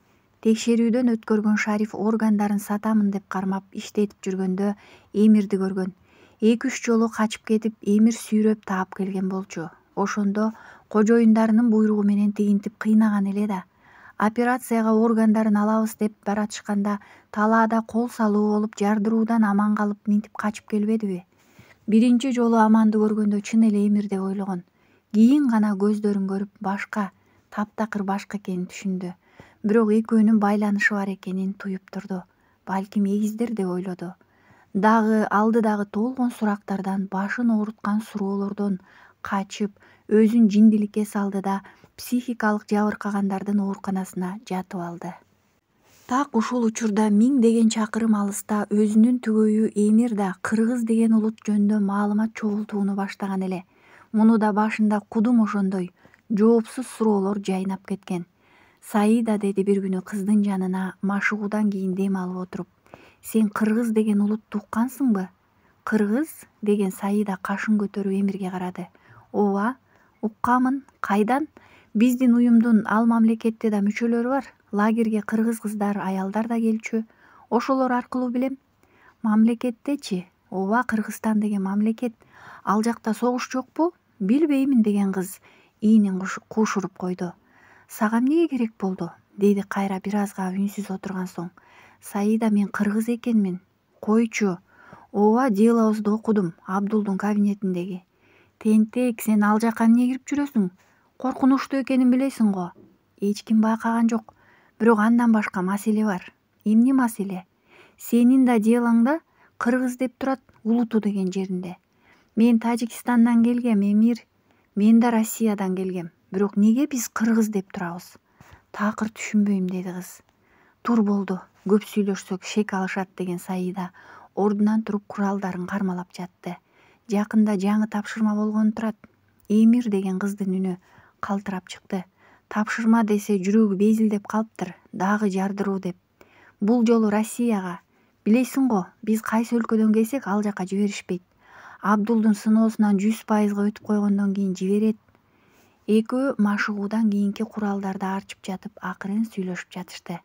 Текшерүүдөн өткөргөн шариф органдарын сатамын деп кармап иштетип жүргөндө Эмирди көргөн. 2-3 жолу качып кетип, Эмир сүйрөп таап келген болчу. Ошондо кожоюндарынын буйругу менен тигинтип кыйнаган эле да. Операцияга органдарын алабыз деп баратышканда талаада кол салуу болуп жардыруудан аман калып минтип качып келбедиби? Биринчи жолу Аманды көргөндө чын эле Эмир деп ойлогон. Кийин гана көздөрүн көрүп башка, таптакыр башка экенин түшүндү. Бирок экөөнүн байланышы бар экенин туюп турду. Балким эгиздер деп ойлоду. Дагы алдыдагы толгон сурактардан, башын ооруткан суроолордон качып, өзүн жиндиликке салды да психикалык жабыркагандардын ооруканасына жатып алды. Так ушул учурда 1000 чакырым алыста өзүнүн түгөйү Эмир да кыргыз деген улут жөнүндө маалымат чогултууну баштаган эле. Муну да башында кудум ошондой жоопсуз суроолор жайнап кеткен. Саида, деди бир күнү кыздын жанына машыгуудан кийин дем алып отуруп. Сен кыргыз деген улутту уккансыңбы? Кыргыз? Деген Саида кашын көтөрүп Эмирге карады. Ооба, уккамын. Кайдан? Биздин уюмдун ал мамлекетте да мүчөлөрү бар. Лагерге кыргыз кыздар, аялдар да келчү. Ошолор аркылуу билем. Мамлекеттечи? Ооба, Кыргызстан деген мамлекет. Ал жакта согуш жокпу? Билбеймин, деген кыз иинин кушуруп койду. Сага эмнеге керек болду? Деди кайра бир азга үнсүз отурган соң. Саида, мен кыргыз экенмин. Койчу. Ооба, делобузду окудум, Абдулдун кабинетиндеги. Тентек, сен ал жака эмне кирип жүрөсүң? Коркунучтуу экенин билесиң го. Эч ким байкаган жок. Бирок андан башка маселе бар. Эмне маселе? Сенин да делоңда кыргыз деп турат Улуту деген жеринде. Мен Тажикстандан келгем, Эмир. Мен да Россиядан келгем. Бирок неге биз кыргыз деп турабыз? Такыр түшүнбөйм, деди кыз. Тур, болду. Көп сүйлөшсөк шек алышат, деген Саида ордунан туруп куралдарын кармалап жатты. Жакында жаңы тапшырма болгону турат. Эмир, деген кыздын үнү калтырап чыкты. Тапшырма десе жүрөгү безилдеп калыптыр, дагы жардыруу деп. Бул жолу Россияга. Билесиң го, биз кайсы өлкөдөн келсек ал жака жиберишпейт. Абдулдун сыноосунан 100% өтүп койгондон кийин жиберет. Экөө машыгуудан кийинки куралдарды арчып жатып акырын сүйлөшүп жатышты.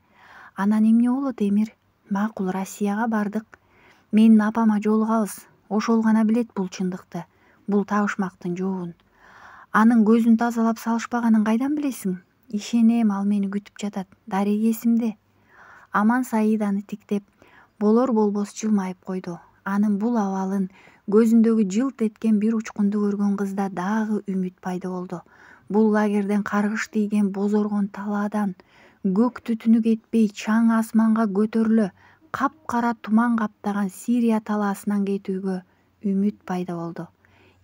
Анан эмне болот Эмир? Макул, Россияга бардык. Менин апама жолугабыз. Ошол гана билет бул чындыкты. Бул табышмактын жообун. Анын көзүн тазалап салышпаганын кайдан билесиң? Ишенем, ал мени күтүп жатат. Дареги эсимде. Аман Саиданы тиктеп, болор болбос жылмайып койду. Анын бул абалын, көзүндөгү жылт эткен бир учкунду көргөн кызда дагы үмүт пайда болду. Бул лагерден каргыш тийген бозоргон талаадан, көк түтүнү кетпей чаң асманга көтөрүлө капкара туман каптаган Сирия талаасынан кетүүгө үмүт пайда болду.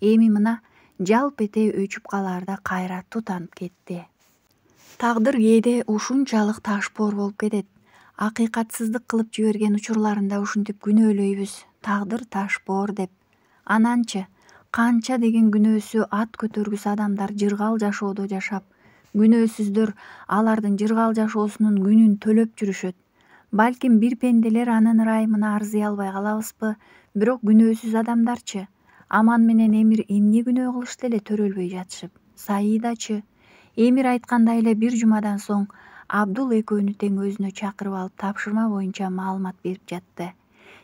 Эми мына жалп эте өчүп калаарда кайра тутанып кетти. Тагдыр кээде ушунчалык ташбоор болуп кетет. Акыйкатсыздык кылып жиберген учурларында ушинтип күнөөлөйбүз. Тагдыр ташбоор деп. Ананчы канча деген күнөөсү ат көтөргүс адамдар жыргал жашоодо жашап, күнөөсүздөр алардын жыргал жашоосунун күнүн төлөп жүрүшөт. Балким бир пенделер анын ырайымына арзый албай калабызбы, бирок күнөөсүз адамдарчы? Аман менен Эмир эмне күнөө кылышты эле төрөлбөй жатышып? Саидачы? Эмир айткандай эле бир жумадан соң Абдул экөөнү тең өзүнө чакырып алып тапшырма боюнча маалымат берип жатты.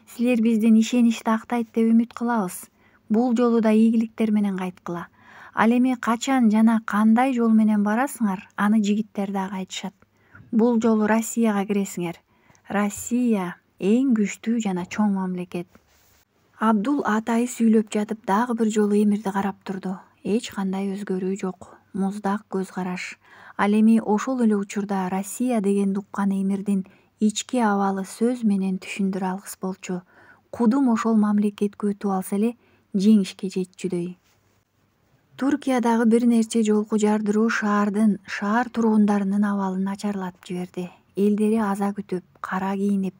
Силер биздин ишеничти актайт деп үмүт кылабыз. Бул жолу да ийгиликтер менен кайткыла. Ал эми качан жана кандай жол менен барасыңар, аны жигиттер дагы айтышат. Бул жолу Россияга киресиңер. Россия эң күчтүү жана чоң мамлекет. Абдул атайы сүйлөп жатып дагы бир жолу Эмирди карап турду. Эч кандай өзгөрүү жок. Муздак көз караш. Ал эми ошол эле учурда Россия дегенди уккан Эмирдин ички абалы сөз менен түшүндүрө алгыс болчу. Кудум ошол мамлекетке өтүп алса эле жеңишке жетчүдөй. Туркиядагы бир нерче жолку жардыруу шаар тургундарынын абалын начарлатып жиберди. Элдери аза күтүп, кара кийинип,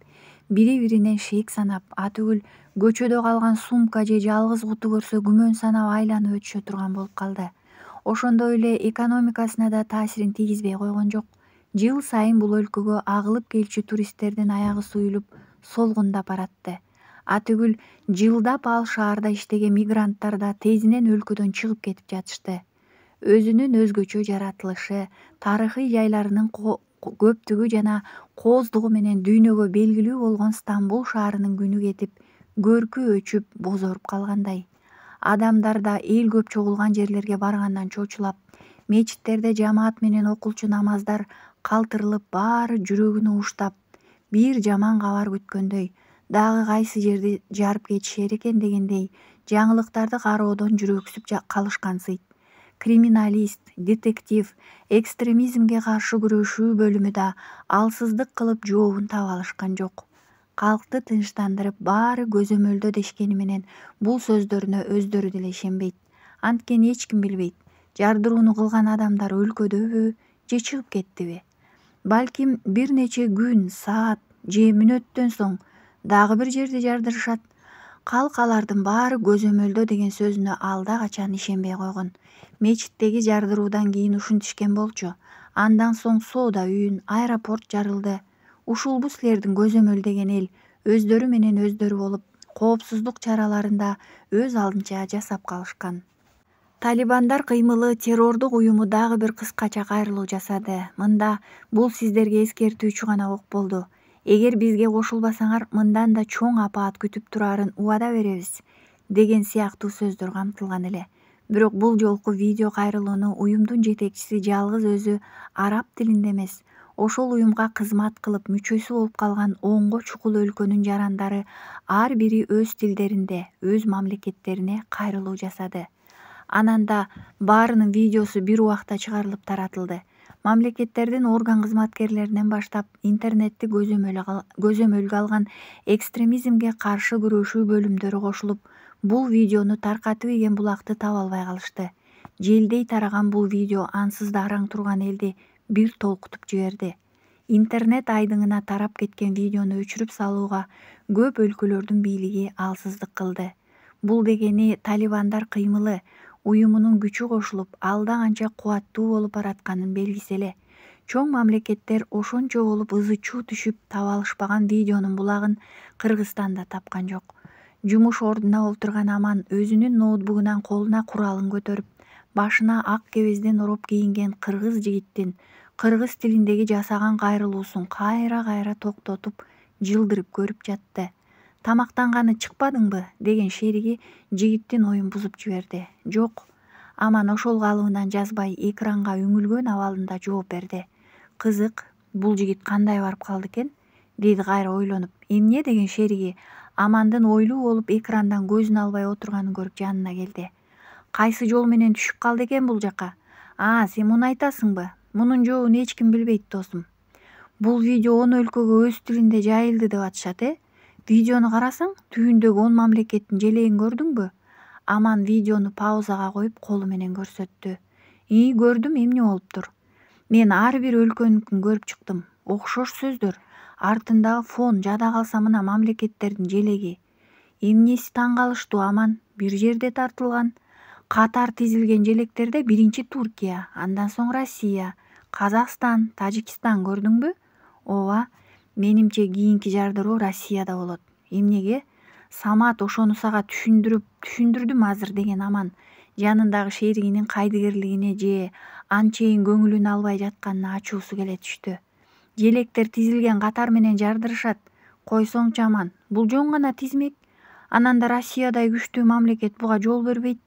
бири-биринен шек санап, атүгүл көчөдө калган сумка же жалгыз куту көрсө күмөн санап айланып өтүшө турган болуп калды. Ошондой эле экономикасына да таасирин тийгизбей койгон жок. Жыл сайын бул өлкөгө агылып келчү туристтердин аягы суюлуп, солгундап баратты. Атүгүл жылдап ал шаарда иштеген мигранттар да тезинен өлкөдөн чыгып кетип жатышты. Өзүнүн өзгөчө жаратылышы, тарыхый жайларынын көптүгү жана кооздугу менен дүйнөгө белгилүү болгон Стамбул шаарынын күнү кетип, көркү өчүп, бозоруп калгандай. Адамдар да эл көп чогулган жерлерге баргандан чочулап, мечиттерде жамаат менен окулчу намаздар калтырылып, баары жүрөгүн уштап, бир жаман кабар күткөндөй, дагы кайсы жерди жарып кетишер экен дегендей, жаңылыктарды кароодон жүрөксүп калышкансыйт. Криминалист, детектив, экстремизмге каршы күрөшүү бөлүмү да алсыздык кылып жообун таба алышкан жок. Калкты тынчтандырып, баары көзөмөлдө дешкени менен бул сөздөрүнө өздөрү деле ишенбейт. Анткени эч ким билбейт, жардырууну кылган адамдар өлкөдөбү же чыгып кеттиби. Балким бир нече күн, саат же мүнөттөн соң дагы бир жерди жардырышат. Калк алардын баары көзөмөлдө деген сөзүнө алда качан ишенбей койгон. Мечиттеги жардыруудан кийин ушинтишкен болчу. Андан соң соода үйүн, аэропорт жарылды. Ушулбу силердин көзөмөлдөгөн эл, өздөрү менен өздөрү болуп, коопсуздук чараларын да өз алдынча жасап калышкан. Талибандар кыймылы террордук уюму дагы бир кыскача кайрылуу жасады. Мында бул сиздерге эскертүүчү гана ок болду. Эгер бизге кошулбасаңар, мындан да чоң апаат күтүп турарын убада беребиз, деген сыяктуу сөздөр камтылган эле. Бирок бул жолку видео кайрылууну уюмдун жетекчиси жалгыз өзү араб тилинде эмес, ошол уюмга кызмат кылып мүчөсү болуп калган онго чукул өлкөнүн жарандары ар бири өз тилдеринде, өз мамлекеттерине кайрылуу жасады. Анан да баарынын видеосу бир убакта чыгарылып таратылды. Мамлекеттердин орган кызматкерлеринен баштап, интернетти көзөмөлгө алган экстремизмге каршы күрөшүү бөлүмдөрү кошулуп, бул видеону таркатып ийген булакты таба албай калышты. Желдей тараган бул видео ансыз да араң турган элди бир толкутуп жиберди. Интернет айдыңына тарап кеткен видеону өчүрүп салууга көп өлкөлөрдүн бийлиги алсыздык кылды. Бул дегени талибандар кыймылы, уюмунун күчү кошулуп, алда канча кубаттуу болуп баратканын белгиси эле. Чоң мамлекеттер ошончо болуп ызы чуу түшүп таба алышпаган видеонун булагын Кыргызстан да тапкан жок. Жумуш ордуна олтурган Аман өзүнүн ноутбугунан колуна куралын көтөрүп, башына ак кебезден ороп кийинген кыргыз жигиттин кыргыз тилиндеги жасаган кайрылуусун кайра токтотуп жылдырып көрүп жатты. Тамактанганы чыкпадыңбы деген шериги жигиттин оюн бузуп жиберди. Жок. Аман ошол калыбынан жазбай экранга үңүлгөн абалында жооп берди. Кызык, бул жигит кандай барып калды экен? Деди кайра ойлонуп. Эмне деген шериги Амандын ойлуу болуп экрандан көзүн албай отурганын көрүп жанына келди. Кайсы жол менен түшүп калды экен бул жака? Сен муну айтасыңбы? Мунун жообун эч ким билбейт, досум. Бул видео 10 өлкөгө өз тилинде жайылды деп атышат, Видеону карасаң, түбүндөгү 10 мамлекеттин желегин көрдүңбү? Аман видеону паузага коюп колу менен көрсөттү. Көрдүм, эмне болуптур? Мен ар бир өлкөнүкүн көрүп чыктым. Окшош сөздөр. Артындагы фон жада калса мына мамлекеттердин желеги. Эмнеси таң калыштуу, Аман? Бир жерде тартылган. Катар тизилген желектерде биринчи Туркия, андан соң Россия, Казакстан, Тажикстан, көрдүңбү? Ооба, менимче кийинки жардыроо Россияда болот. Эмнеге? Самат ошону сага түшүндүрдүм азыр, деген Аман жанындагы шеригинин кайдыгерлигине же анчейин көңүлүн албай жатканына ачуусу келе түштү. Желектер тизилген катар менен жардырышат. Койсоңчу Аман, бул жөн гана тизмек. Анан да Россиядай күчтүү мамлекет буга жол бербейт,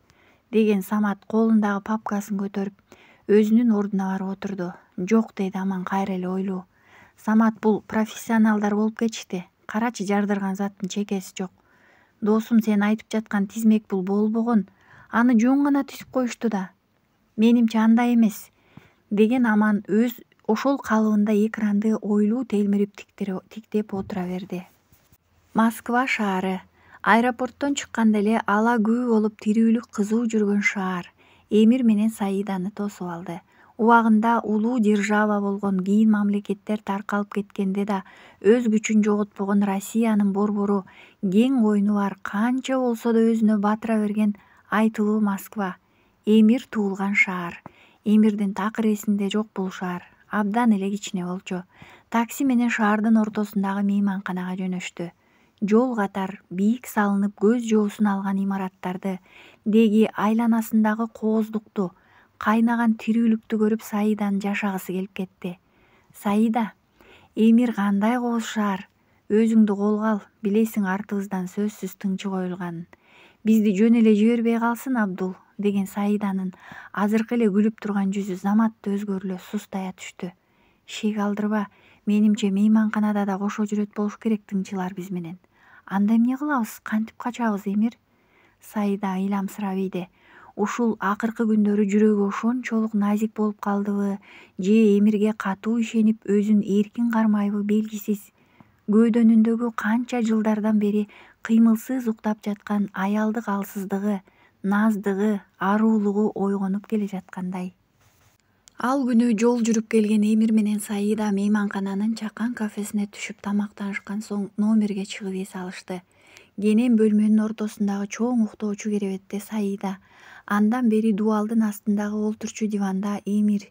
деген Самат колундагы папкасын көтөрүп, өзүнүн ордуна барып отурду. Жок, деди Аман кайра эле ойлуу. Самат, бул профессионалдар болуп кетишти. Карачы, жардырган заттын чекеси жок. Досум, сен айтып жаткан тизмек бул болбогон. Аны жөн гана тизип коюшту да. Менимче андай эмес, деген Аман ошол калыбында экранды ойлуу телмирип тиктеп отура берди. Москва шаары. Аэропорттон чыкканда эле ала күбө болуп тирүүлүк кызуу жүргөн шаар Эмир менен Саиданы тосуп алды. Убагында улуу держава болгон кийин мамлекеттер таркалып кеткенде да өз күчүн жоготпогон Россиянын борбору, кең койну бар, канча болсо да өзүнө батыра берген айтылуу Москва. Эмир туулган шаар. Эмирдин такыр эсинде жок бул шаар. Абдан эле кичине болчу. Такси менен шаардын ортосундагы мейманканага жөнөштү. Жол катар бийик салынып көз жоосун алган имараттарды, деги айланасындагы кооздукту, кайнаган тирүүлүктү көрүп Саиданын жашагысы келип кетти. Саида, Эмир кандай кооз шаар. Өзүңдү колго ал, билесиң артыбыздан сөзсүз тынчы коюлганын. Бизди жөн эле жибербей калсын Абдул, деген Саиданын азыркы эле күлүп турган жүзү заматта өзгөрүлө сустая түштү. Шек алдырба, менимче мейманканада да кошо жүрөт болуш керек тыңчылар биз менен. Анда эмне кылабыз, кантип качабыз, Эмир? Саида ыйламсырап ийди. Ушул акыркы күндөрү жүрөгү ошончолук назик болуп калдыбы, же Эмирге катуу ишенип өзүн эркин кармайбы белгисиз. Көөдөнүндөгү канча жылдардан бери кыймылсыз уктап жаткан аялдык алсыздыгы, наздыгы, аруулугу ойгонуп келе жаткандай. Ал күнү жол жүрүп келген Эмир менен Саида мейманкананын чакан кафесине түшүп тамактанышкан соң номерге чыгып эс алышты. Кенен бөлмөнүн ортосундагы чоң уктоочу керебетте Саида, андан бери дубалдын астындагы олтурчу диванда Эмир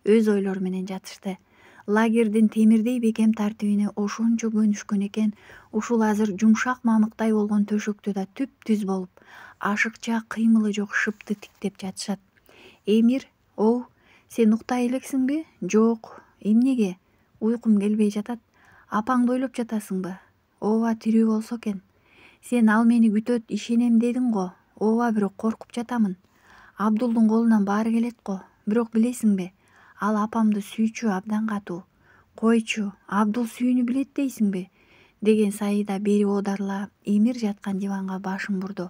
өз ойлору менен жатышты. Лагердин темирдей бекем тартибине ошончо көнүшкөн экен, ушул азыр жумшак мамыктай болгон төшөктө да түп-түз болуп, ашыкча кыймылы жок шыпты тиктеп жатышат. Эмир, оу, сен уктай элексиңби? Жок. Эмнеге? Уйкум келбей жатат. Апаңды ойлоп жатасыңбы? Ооба, тирүү болсо экен. Сен ал мени күтөт, ишенем дедиң го. Ооба, бирок коркуп жатамын. Абдулдун колунан баары келет го. Бирок билесиңби, ал апамды сүйчү, абдан катуу. Койчу, Абдул сүйүүнү билет дейсиңби? Деген Саида бери оодарыла Эмир жаткан диванга башын бурду.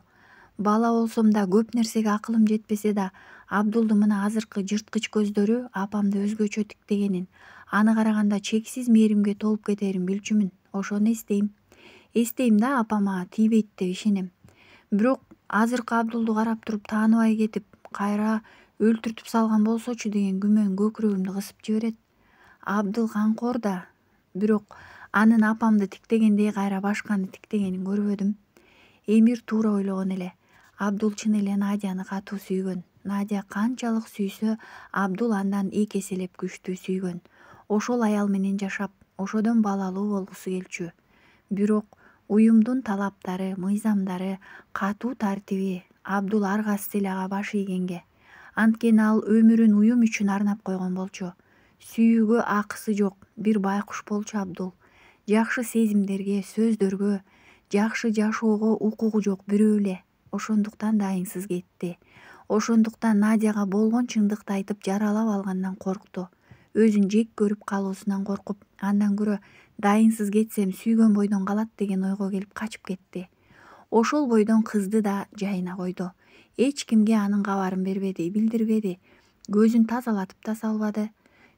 Бала болсом да көп нерсеге акылым жетпесе да, Абдулдун мына азыркы жырткыч көздөрү апамды өзгөчө тиктегенин, аны караганда чексиз мээримге толуп кетерин билчүмүн. Ошону эстейм. Эстейм да, апама тийбейт деп ишенем. Бирок азыркы Абдулду карап туруп тааныбай кетип, кайра өлтүртүп салган болсочу деген күмөн көкүрөгүмдү кысып жиберет. Абдул камкор да, бирок анын апамды тиктегендей кайра башканы тиктегенин көрбөдүм. Эмир туура ойлогон эле. Абдул чын эле Надяны катуу сүйгөн. Надя канчалык сүйсө, Абдул андан эки эселеп күчтүү сүйгөн. Ошол аял менен жашап, ошодон балалуу болгусу келчү. Бирок Уюмдун талаптары, мыйзамдары, катуу тартиби Абдул ар кайсы эле ага баш ийгенге. Анткени ал өмүрүн уюм үчүн арнап койгон болчу. Сүйүүгө акысы жок бир байкуш болчу Абдул. Жакшы сезимдерге, сөздөргө, жакшы жашоого укугу жок бирөө эле. Ошондуктан дайынсыз кетти. Ошондуктан Надяга болгон чындыкты айтып жаралап алгандан коркту. Өзүн жек көрүп калуусунан коркуп, андан көрө дайынсыз кетсем сүйгөн бойдон калат деген ойго келип качып кетти. Ошол бойдон кызды да жайына койду. Эч кимге анын кабарын бербеди, билдирбеди. Көзүн тазалатып да салбады.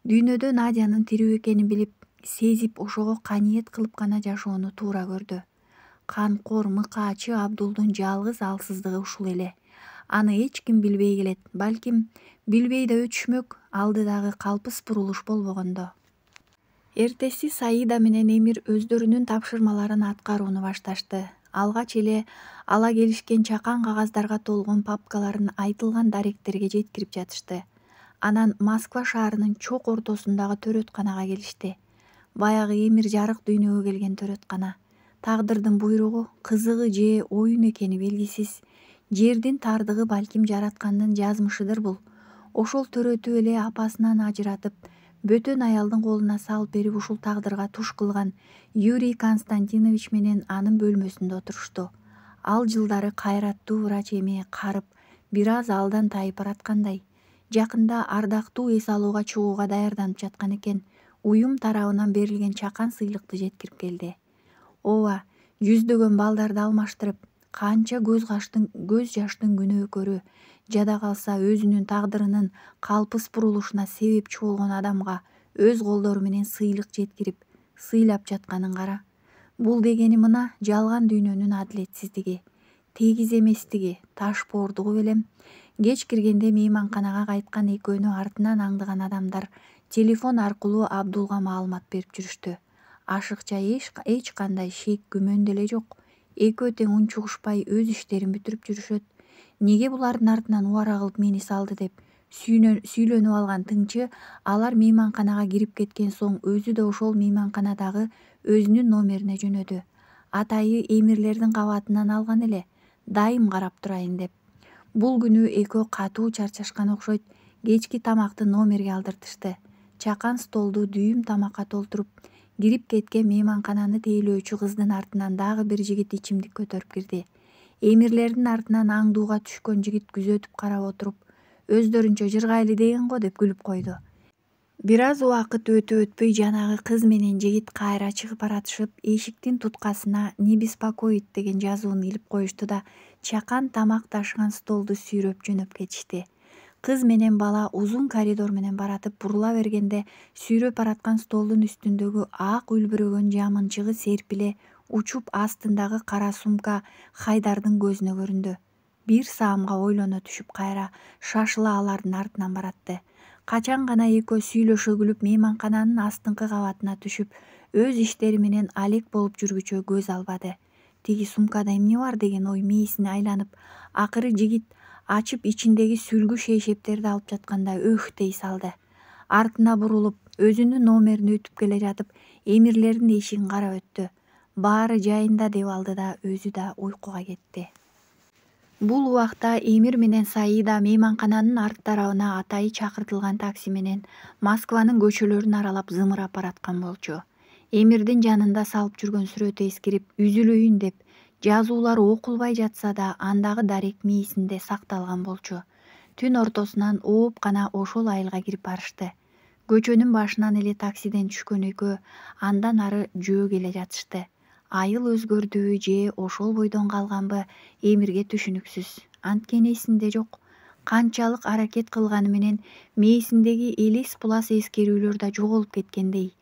Дүйнөдө Надянын тирүү экенин билип, сезип ошого каниет кылып гана жашоону туура көрдү. Канкор, мыкаачы Абдулдун жалгыз алсыздыгы ушул эле. Аны эч ким билбей келет, балким билбей да өтүшмөк, алдыдагы калпыс бурулуш болбогондо. Эртеси Саида менен Эмир өздөрүнүн тапшырмаларын аткарууну башташты. Алгач эле ала келишкен чакан кагаздарга толгон папкаларын айтылган даректерге жеткирип жатышты. Анан Москва шаарынын чок ортосундагы төрөтканага келишти. Баягы Эмир жарык дүйнөгө келген төрөткана. Тагдырдын буйругу, кызыгы же оюн экени белгисиз. Жердин тардыгы балким жараткандын жазмышыдыр бул. Ошол төрөтүп эле апасынан ажыратып, бөтөн аялдын колуна салып берип ушул тагдырга туш кылган Юрий Константинович менен анын бөлмөсүндө отурушту. Ал жылдары кайраттуу врач эми карып, бир аз алдан тайып бараткандай. Жакында ардактуу эс алууга чыгууга даярданып жаткан экен. Уюм тарабынан берилген чакан сыйлыкты жеткирип келди. Ооба, жүздөгөн балдарды алмаштырып, канча көз жаштын күнөөкөрү, жада калса өзүнүн тагдырынын калпыс бурулушуна себепчи болгон адамга өз колдору менен сыйлык жеткирип, сыйлап жатканын кара. Бул дегени мына жалган дүйнөнүн адилетсиздиги, тегиз эместиги, ташпоордугу белем. Кеч киргенде мейманканага кайткан экөөнү артынан аңдыган адамдар телефон аркылуу Абдулга маалымат берип жүрүштү. Ашыкча эч кандай шек, күмөн деле жок. Экөө тең унчугушпай өз иштерин бүтүрүп жүрүшөт. Неге булардын артынан убара кылып мени салды деп сүйлөнүп алган тыңчы алар мейманканага кирип кеткен соң өзү да ошол мейманканадагы өзүнүн номерине жөнөдү. Атайы Эмирлердин кабатынан алган эле, дайым карап турайын деп. Бул күнү экөө катуу чарчашкан окшойт. Кечки тамакты номерге алдыртышты. Чакан столду дүйүм тамакка толтуруп, кирип кеткен мейманкананы тейлөөчү кыздын артынан дагы бир жигит ичимдик көтөрүп кирди. Эмирлердин артынан аңдууга түшкөн жигит күзөтүп карап отуруп, өздөрүнчө жыргайлы деген го деп күлүп койду. Бир аз убакыт өтөй жанагы кыз менен жигит кайра чыгып баратышып, эшиктин туткасына «Не беспокоить» деген жазууну илип коюшту да, чакан тамак ташыган столду сүйрөп жөнөп кетишти. Кыз менен бала узун коридор менен баратып бурула бергенде сүйрөп бараткан столдун үстүндөгү ак үлбүрөгөн жамынчыгы серпиле учуп астындагы кара сумка Хайдардын көзүнө көрүндү. Бир саамга ойлоно түшүп кайра шашыла алардын артынан баратты. Качан гана экөө сүйлөшө күлүп мейманкананын астыңкы кабатына түшүп, өз иштери менен алек болуп жүргүчө көз албады. Тиги сумкада эмне бар деген ой мээсине айланып, акыры жигит ачып ичиндеги сүлгү шейшептерди алып жатканда өх дей салды. Артына бурулуп, өзүнүн номерин өтүп келе жатып, Эмирлердин эшигин карап өттү. Баары жайында деп алды да өзү да уйкуга кетти. Бул убакта Эмир менен Саида мейманкананын арт тарабына атайы чакыртылган такси менен Москванын көчөлөрүн аралап зымырап бараткан болчу. Эмирдин жанында салып жүргөн сүрөтү эскирип, үзүлөйүн деп, жазуулар окулбай жатса да андагы дарек мээсинде сакталган болчу. Түн ортосунан ооп гана ошол айылга кирип барышты. Көчөнүн башынан эле таксиден түшкөн экөө андан ары жөө келе жатышты. Айыл өзгөрдүбү же ошол бойдон калганбы Эмирге түшүнүксүз. Анткени эсинде жок. Канчалык аракет кылганы менен мээсиндеги элес пулас эскерүүлөр да жоголуп кеткендей.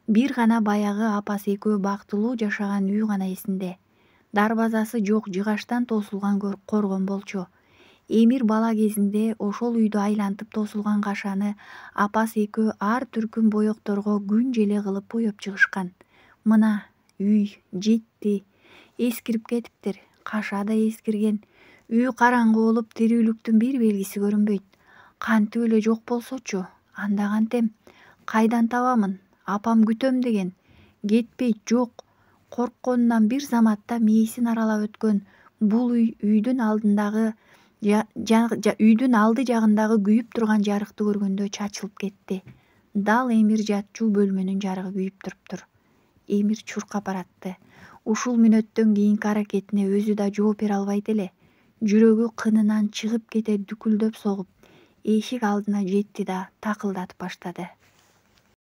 Бир гана баягы апасы экөө бактылуу жашаган үй гана эсинде. Дарбазасы жок жыгачтан тосулган коргон болчу. Эмир бала кезинде ошол үйдү айлантып тосулган кашаны апасы экөө ар түркүм боекторго күн желе кылып боеп чыгышкан. Мына үй жетти. Эскирип кетиптир. Каша да эскирген. Үй караңгы болуп, тирүүлүктүн бир белгиси көрүнбөйт. Кантип эле жок болсочу, анда кантем. Кайдан табамын? Апам күтөм деген. Кетпейт, жок. Коркконунан бир заматта мээсин аралап өткөн бул үйдүн алды жагындагы күйүп турган жарыкты көргөндө чачылып кетти. Дал Эмир жатчу бөлмөнүн жарыгы күйүп туруптур. Эмир чуркап баратты. Ушул мүнөттөн кийинки аракетине өзү да жооп бере албайт эле. Жүрөгү кынынан чыгып кете дүкүлдөп согуп, эшик алдына жетти да такылдатып баштады.